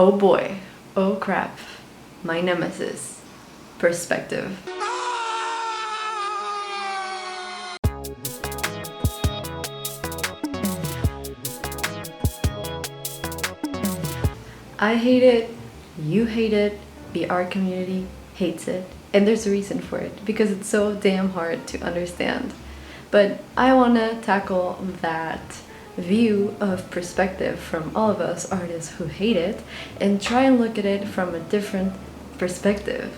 Oh boy, oh crap, my nemesis, perspective. I hate it, you hate it, the art community hates it, and there's a reason for it, because it's so damn hard to understand. But I want to tackle that view of perspective from all of us artists who hate it and try and look at it from a different perspective.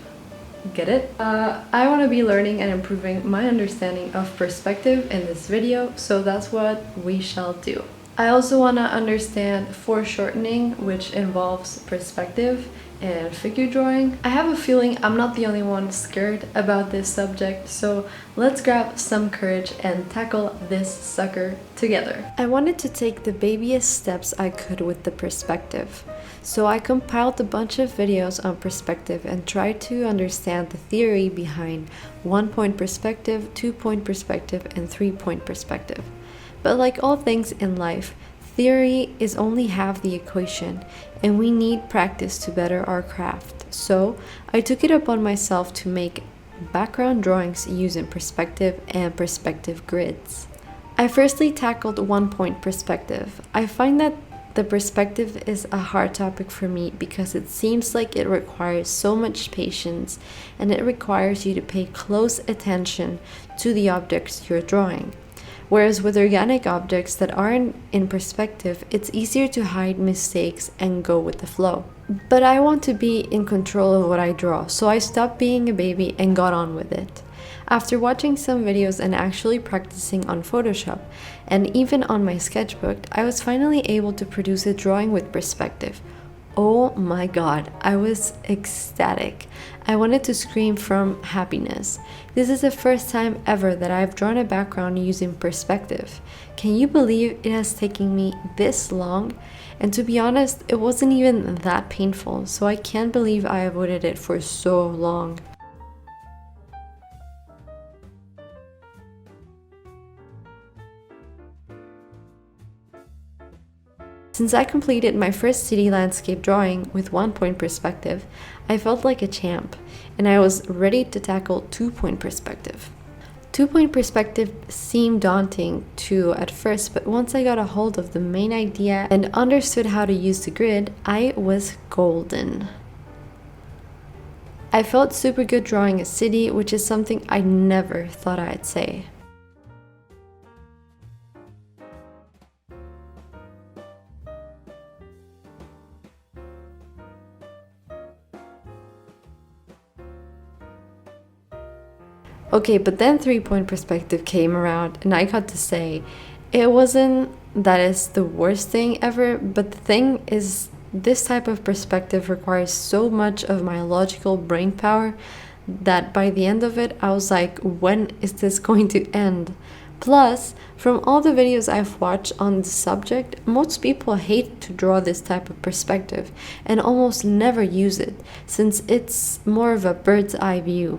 Get it? I want to be learning and improving my understanding of perspective in this video, so that's what we shall do. I also want to understand foreshortening, which involves perspective and figure drawing. I have a feeling I'm not the only one scared about this subject, so let's grab some courage and tackle this sucker together. I wanted to take the babyest steps I could with the perspective, so I compiled a bunch of videos on perspective and tried to understand the theory behind 1-point perspective, 2-point perspective, and 3-point perspective. But like all things in life, theory is only half the equation, and we need practice to better our craft. So I took it upon myself to make background drawings using perspective and perspective grids. I firstly tackled 1-point perspective. I find that the perspective is a hard topic for me because it seems like it requires so much patience, and it requires you to pay close attention to the objects you're drawing. Whereas with organic objects that aren't in perspective, it's easier to hide mistakes and go with the flow. But I want to be in control of what I draw, so I stopped being a baby and got on with it. After watching some videos and actually practicing on Photoshop, and even on my sketchbook, I was finally able to produce a drawing with perspective. Oh my god, I was ecstatic. I wanted to scream from happiness. This is the first time ever that I've drawn a background using perspective. Can you believe it has taken me this long? And to be honest, it wasn't even that painful, so I can't believe I avoided it for so long. Since I completed my first city landscape drawing with 1-point perspective, I felt like a champ, and I was ready to tackle 2-point perspective. 2-point perspective seemed daunting too at first, but once I got a hold of the main idea and understood how to use the grid, I was golden. I felt super good drawing a city, which is something I never thought I'd say. Okay, but then 3-point perspective came around, and I got to say, it wasn't that it's the worst thing ever, but the thing is, this type of perspective requires so much of my logical brain power that by the end of it, I was like, when is this going to end? Plus, from all the videos I've watched on the subject, most people hate to draw this type of perspective and almost never use it, since it's more of a bird's eye view.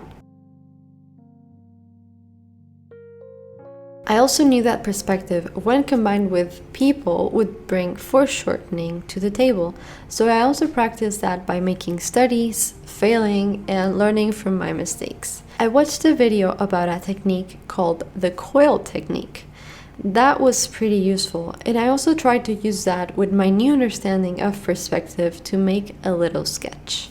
I also knew that perspective, when combined with people, would bring foreshortening to the table, so I also practiced that by making studies, failing, and learning from my mistakes. I watched a video about a technique called the coil technique. That was pretty useful, and I also tried to use that with my new understanding of perspective to make a little sketch.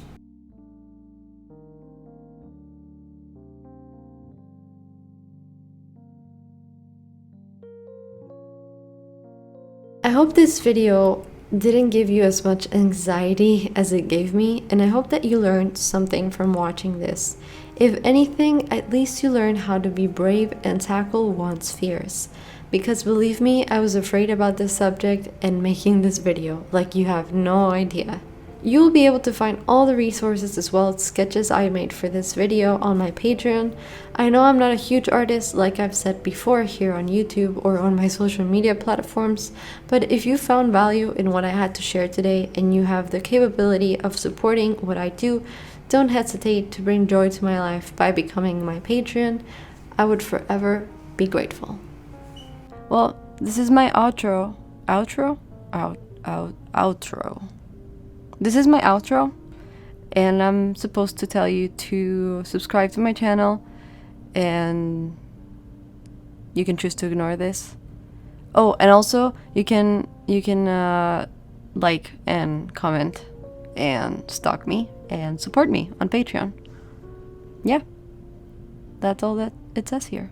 I hope this video didn't give you as much anxiety as it gave me, and I hope that you learned something from watching this. If anything, at least you learned how to be brave and tackle one's fears. Because believe me, I was afraid about this subject and making this video, like you have no idea. You will be able to find all the resources as well as sketches I made for this video on my Patreon. I know I'm not a huge artist like I've said before here on YouTube or on my social media platforms, but if you found value in what I had to share today and you have the capability of supporting what I do, don't hesitate to bring joy to my life by becoming my Patreon. I would forever be grateful. Well, this is my outro. Outro? Outro. this is my outro, and I'm supposed to tell you to subscribe to my channel, and you can choose to ignore this. Oh, and also you can like and comment and stalk me and support me on Patreon. Yeah, that's all that it says here.